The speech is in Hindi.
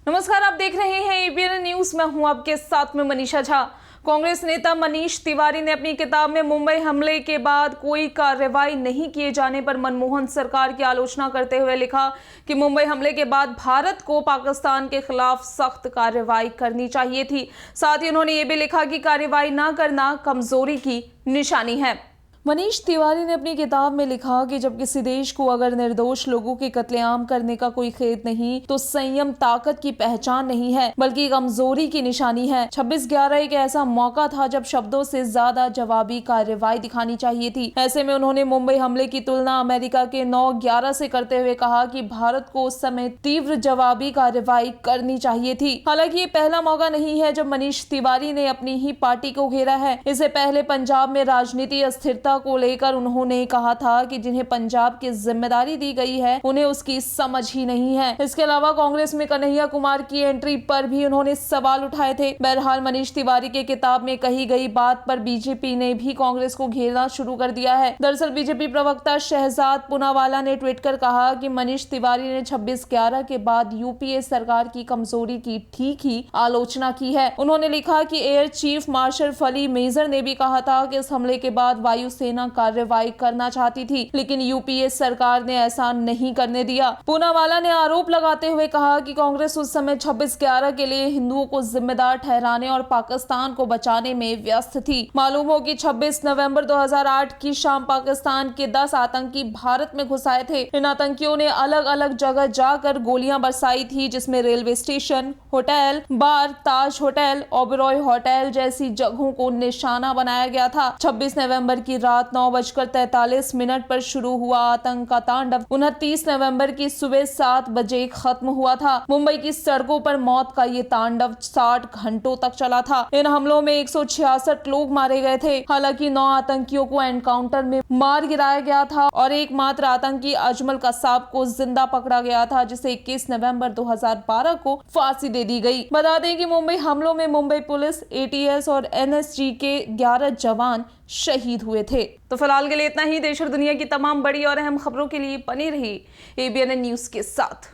नमस्कार, आप देख रहे हैं एबीएन न्यूज। मैं हूं आपके साथ में मनीषा झा। कांग्रेस नेता मनीष तिवारी ने अपनी किताब में मुंबई हमले के बाद कोई कार्रवाई नहीं किए जाने पर मनमोहन सरकार की आलोचना करते हुए लिखा कि मुंबई हमले के बाद भारत को पाकिस्तान के खिलाफ सख्त कार्रवाई करनी चाहिए थी। साथ ही उन्होंने ये भी लिखा कि कार्रवाई न करना कमजोरी की निशानी है। मनीष तिवारी ने अपनी किताब में लिखा कि जब किसी देश को अगर निर्दोष लोगों के कत्लेआम करने का कोई खेद नहीं तो संयम ताकत की पहचान नहीं है बल्कि कमजोरी की निशानी है। 26/11 एक ऐसा मौका था जब शब्दों से ज्यादा जवाबी कार्रवाई दिखानी चाहिए थी। ऐसे में उन्होंने मुंबई हमले की तुलना अमेरिका के 9/11 से करते हुए कहा कि भारत को उस समय तीव्र जवाबी कार्रवाई करनी चाहिए थी। हालांकि ये पहला मौका नहीं है जब मनीष तिवारी ने अपनी ही पार्टी को घेरा है। इससे पहले पंजाब में राजनीति अस्थिरता को लेकर उन्होंने कहा था कि जिन्हें पंजाब की जिम्मेदारी दी गई है उन्हें उसकी समझ ही नहीं है। इसके अलावा कांग्रेस में कन्हैया कुमार की एंट्री पर भी उन्होंने सवाल उठाए थे। बहरहाल मनीष तिवारी के किताब में कही गई बात पर बीजेपी ने भी कांग्रेस को घेरना शुरू कर दिया है। दरअसल बीजेपी प्रवक्ता शहजाद पूनावाला ने ट्वीट कर कहा कि मनीष तिवारी ने 26/11 के बाद यूपीए सरकार की कमजोरी की ठीक ही आलोचना की है। उन्होंने लिखा कि एयर चीफ मार्शल फली मेजर ने भी कहा था कि इस हमले के बाद वायु सेना कार्रवाई करना चाहती थी, लेकिन यूपीए सरकार ने ऐसा नहीं करने दिया। पूनावाला ने आरोप लगाते हुए कहा कि कांग्रेस उस समय 26/11 के लिए हिंदुओं को जिम्मेदार ठहराने और पाकिस्तान को बचाने में व्यस्त थी। मालूम हो कि 26 नवंबर 2008 की शाम पाकिस्तान के 10 आतंकी भारत में घुस आए थे। इन आतंकियों ने अलग अलग जगह जाकर गोलियां बरसाई थी, जिसमें रेलवे स्टेशन, होटल, बार, ताज होटल, ओबरॉय होटल जैसी जगहों को निशाना बनाया गया था। 26 नवंबर की रात 9:43 पर शुरू हुआ आतंक का तांडव 29 नवंबर की सुबह 7 बजे खत्म हुआ था। मुंबई की सड़कों पर मौत का ये तांडव 60 घंटों तक चला था। इन हमलों में 166 लोग मारे गए थे। हालांकि 9 आतंकियों को एनकाउंटर में मार गिराया गया था और एकमात्र आतंकी अजमल कसाब को जिंदा पकड़ा गया था, जिसे 21 नवंबर 2012 को फांसी दे दी गई। बता दें कि मुंबई हमलों में मुंबई पुलिस, एटीएस और एनएसजी के 11 जवान शहीद हुए थे। तो फिलहाल के लिए इतना ही। देश और दुनिया की तमाम बड़ी और अहम खबरों के लिए बनी रही एबीएन न्यूज के साथ।